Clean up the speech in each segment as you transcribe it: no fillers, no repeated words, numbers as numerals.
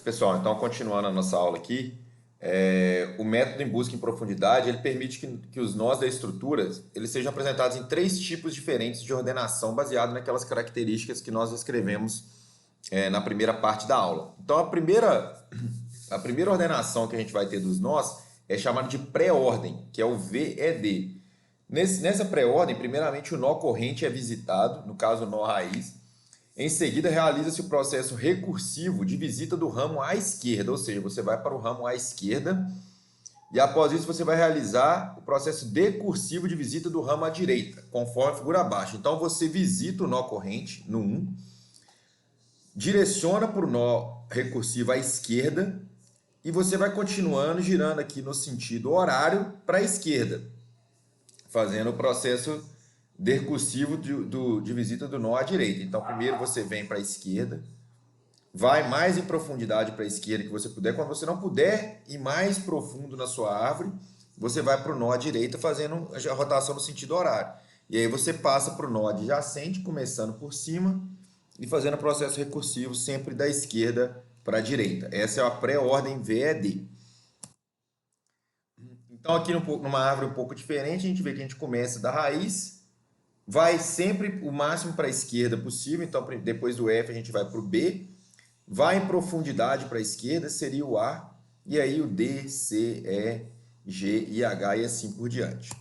Pessoal, então continuando a nossa aula aqui, o método em busca em profundidade, ele permite que os nós da estrutura eles sejam apresentados em três tipos diferentes de ordenação baseado naquelas características que nós escrevemos na primeira parte da aula. Então a primeira ordenação que a gente vai ter dos nós é chamada de pré-ordem, que é o VED. Nessa pré-ordem, primeiramente o nó corrente é visitado, no caso o nó raiz. Em seguida, realiza-se o processo recursivo de visita do ramo à esquerda, ou seja, você vai para o ramo à esquerda e após isso você vai realizar o processo decursivo de visita do ramo à direita, conforme a figura abaixo. Então você visita o nó corrente no 1, direciona para o nó recursivo à esquerda e você vai continuando girando aqui no sentido horário para a esquerda, fazendo o processo decursivo de visita do nó à direita. Então, primeiro você vem para a esquerda, vai mais em profundidade para a esquerda que você puder. Quando você não puder ir mais profundo na sua árvore, você vai para o nó à direita fazendo a rotação no sentido horário. E aí você passa para o nó adjacente, começando por cima e fazendo o processo recursivo sempre da esquerda para a direita. Essa é a pré-ordem VED. Então, aqui numa árvore um pouco diferente, a gente vê que a gente começa da raiz, vai sempre o máximo para a esquerda possível, então depois do F a gente vai para o B, vai em profundidade para a esquerda, seria o A, e aí o D, C, E, G e H e assim por diante.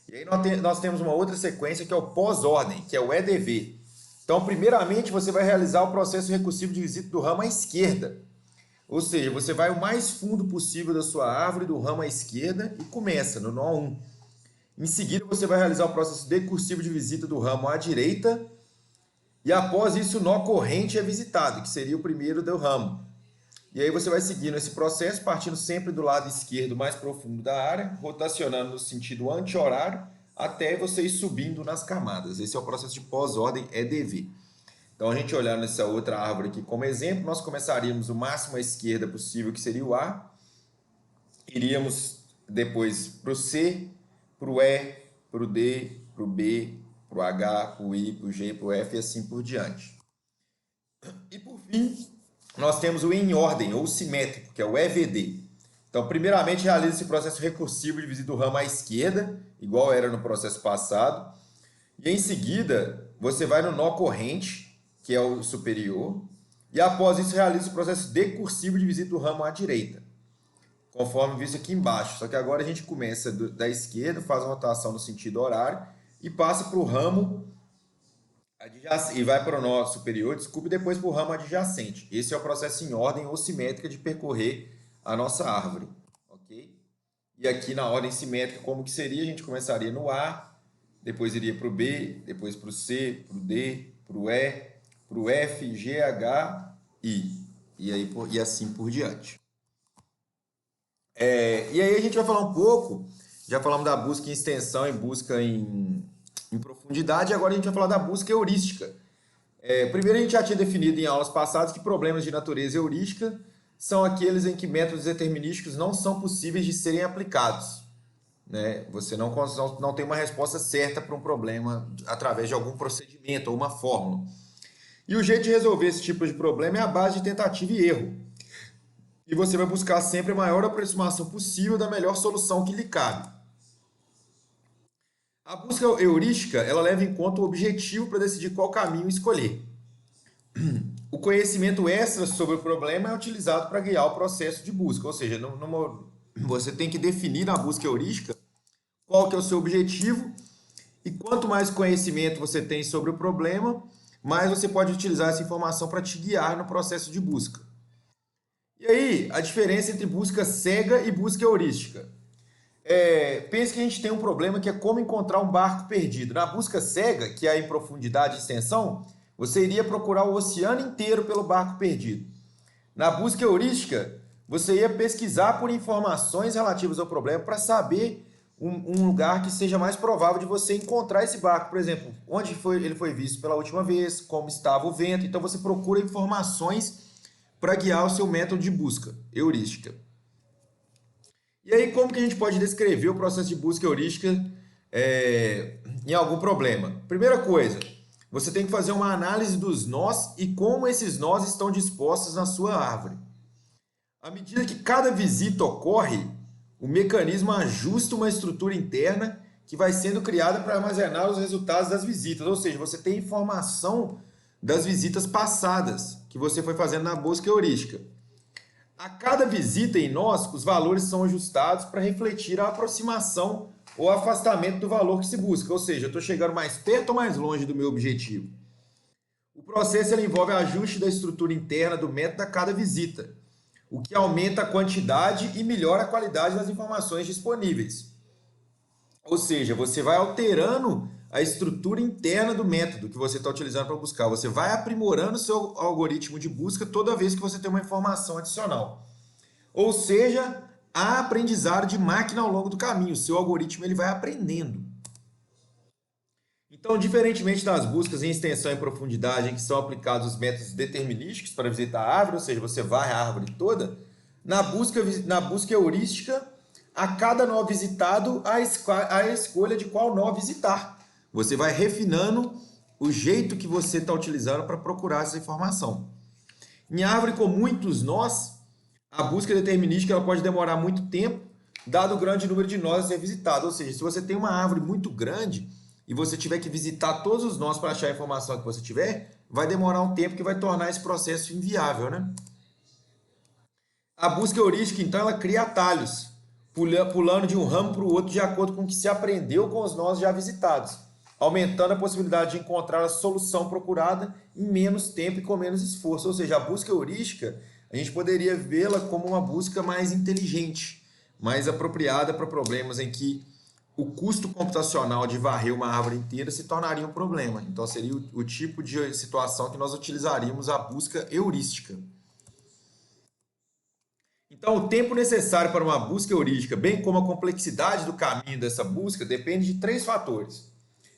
E aí nós temos uma outra sequência que é o pós-ordem, que é o EDV. Então, primeiramente, você vai realizar o processo recursivo de visita do ramo à esquerda, ou seja, você vai o mais fundo possível da sua árvore do ramo à esquerda e começa no nó 1. Em seguida, você vai realizar o processo decursivo de visita do ramo à direita e após isso o nó corrente é visitado, que seria o primeiro do ramo. E aí você vai seguindo esse processo, partindo sempre do lado esquerdo mais profundo da área, rotacionando no sentido anti-horário, até você ir subindo nas camadas. Esse é o processo de pós-ordem EDV. Então, a gente olhando essa outra árvore aqui como exemplo, nós começaríamos o máximo à esquerda possível, que seria o A, iríamos depois para o C, para o E, para o D, para o B, para o H, para o I, para o G, para o F e assim por diante. E por fim, nós temos o em ordem ou simétrico, que é o EVD. Então, primeiramente, realiza esse processo recursivo de visita do ramo à esquerda, igual era no processo passado. E em seguida, você vai no nó corrente, que é o superior, e após isso realiza o processo decursivo de visita do ramo à direita, conforme visto aqui embaixo. Só que agora a gente começa da esquerda, faz uma rotação no sentido horário e passa para o ramo adjacente, e vai para o nó superior, desculpe, e depois para o ramo adjacente. Esse é o processo em ordem ou simétrica de percorrer a nossa árvore, ok? E aqui na ordem simétrica, como que seria? A gente começaria no A, depois iria para o B, depois para o C, para o D, para o E, para o F, G, H, I. E assim por diante. E aí a gente vai falar um pouco, já falamos da busca em extensão e busca em profundidade, agora a gente vai falar da busca heurística. Primeiro a gente já tinha definido em aulas passadas que problemas de natureza heurística são aqueles em que métodos determinísticos não são possíveis de serem aplicados. Né? Você não tem uma resposta certa para um problema através de algum procedimento ou uma fórmula. E o jeito de resolver esse tipo de problema é a base de tentativa e erro. E você vai buscar sempre a maior aproximação possível da melhor solução que lhe cabe. A busca heurística, ela leva em conta o objetivo para decidir qual caminho escolher. O conhecimento extra sobre o problema é utilizado para guiar o processo de busca, ou seja, você tem que definir na busca heurística qual que é o seu objetivo e quanto mais conhecimento você tem sobre o problema, mais você pode utilizar essa informação para te guiar no processo de busca. E aí, a diferença entre busca cega e busca heurística. Pense que a gente tem um problema que é como encontrar um barco perdido. Na busca cega, que é em profundidade e extensão, você iria procurar o oceano inteiro pelo barco perdido. Na busca heurística, você ia pesquisar por informações relativas ao problema para saber um lugar que seja mais provável de você encontrar esse barco. Por exemplo, onde ele foi visto pela última vez, como estava o vento. Então você procura informações para guiar o seu método de busca heurística. E aí, como que a gente pode descrever o processo de busca heurística em algum problema? Primeira coisa, você tem que fazer uma análise dos nós e como esses nós estão dispostos na sua árvore. À medida que cada visita ocorre, o mecanismo ajusta uma estrutura interna que vai sendo criada para armazenar os resultados das visitas. Ou seja, você tem informação das visitas passadas que você foi fazendo na busca heurística. A cada visita em nós, os valores são ajustados para refletir a aproximação ou afastamento do valor que se busca. Ou seja, eu estou chegando mais perto ou mais longe do meu objetivo. O processo ele envolve ajuste da estrutura interna do método a cada visita, o que aumenta a quantidade e melhora a qualidade das informações disponíveis. Ou seja, você vai alterando a estrutura interna do método que você está utilizando para buscar. Você vai aprimorando o seu algoritmo de busca toda vez que você tem uma informação adicional. Ou seja, há aprendizado de máquina ao longo do caminho. O seu algoritmo ele vai aprendendo. Então, diferentemente das buscas em extensão e profundidade, em que são aplicados os métodos determinísticos para visitar a árvore, ou seja, você varre a árvore toda, na busca heurística, a cada nó visitado, a escolha de qual nó visitar. Você vai refinando o jeito que você está utilizando para procurar essa informação. Em árvore com muitos nós, a busca determinística ela pode demorar muito tempo, dado o grande número de nós a ser visitado. Ou seja, se você tem uma árvore muito grande e você tiver que visitar todos os nós para achar a informação que você tiver, vai demorar um tempo que vai tornar esse processo inviável, né? A busca heurística, então, ela cria atalhos, pulando de um ramo para o outro de acordo com o que se aprendeu com os nós já visitados, aumentando a possibilidade de encontrar a solução procurada em menos tempo e com menos esforço. Ou seja, a busca heurística, a gente poderia vê-la como uma busca mais inteligente, mais apropriada para problemas em que o custo computacional de varrer uma árvore inteira se tornaria um problema. Então, seria o tipo de situação que nós utilizaríamos a busca heurística. Então, o tempo necessário para uma busca heurística, bem como a complexidade do caminho dessa busca, depende de três fatores.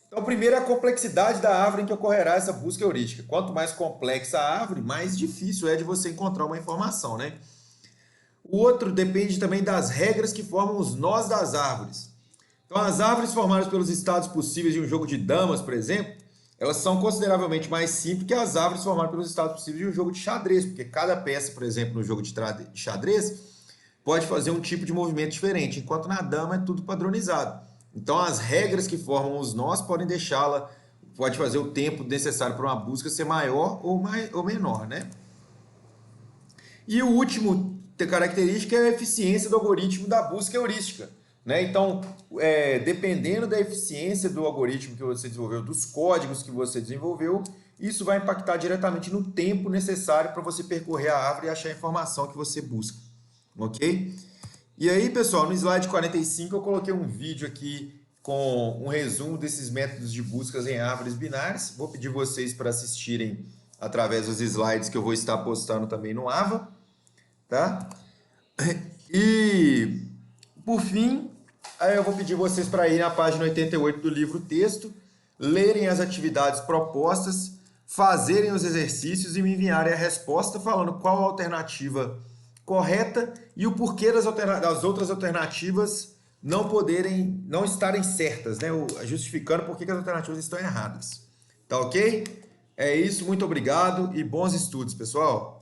Então, o primeiro é a complexidade da árvore em que ocorrerá essa busca heurística. Quanto mais complexa a árvore, mais difícil é de você encontrar uma informação, né? O outro depende também das regras que formam os nós das árvores. Então, as árvores formadas pelos estados possíveis de um jogo de damas, por exemplo, elas são consideravelmente mais simples que as árvores formadas pelos estados possíveis de um jogo de xadrez, porque cada peça, por exemplo, no jogo de xadrez, pode fazer um tipo de movimento diferente, enquanto na dama é tudo padronizado. Então, as regras que formam os nós podem deixá-la, pode fazer o tempo necessário para uma busca ser maior ou menor, né? E o último característica é a eficiência do algoritmo da busca heurística. Né? Então, dependendo da eficiência do algoritmo que você desenvolveu, dos códigos que você desenvolveu, isso vai impactar diretamente no tempo necessário para você percorrer a árvore e achar a informação que você busca. Ok? E aí, pessoal, no slide 45 eu coloquei um vídeo aqui com um resumo desses métodos de buscas em árvores binárias. Vou pedir vocês para assistirem através dos slides que eu vou estar postando também no AVA. Tá? E, por fim, aí eu vou pedir vocês para ir na página 88 do livro texto, lerem as atividades propostas, fazerem os exercícios e me enviarem a resposta falando qual a alternativa correta e o porquê das outras alternativas não estarem certas, né? Justificando por que as alternativas estão erradas. Tá ok? É isso, muito obrigado e bons estudos, pessoal!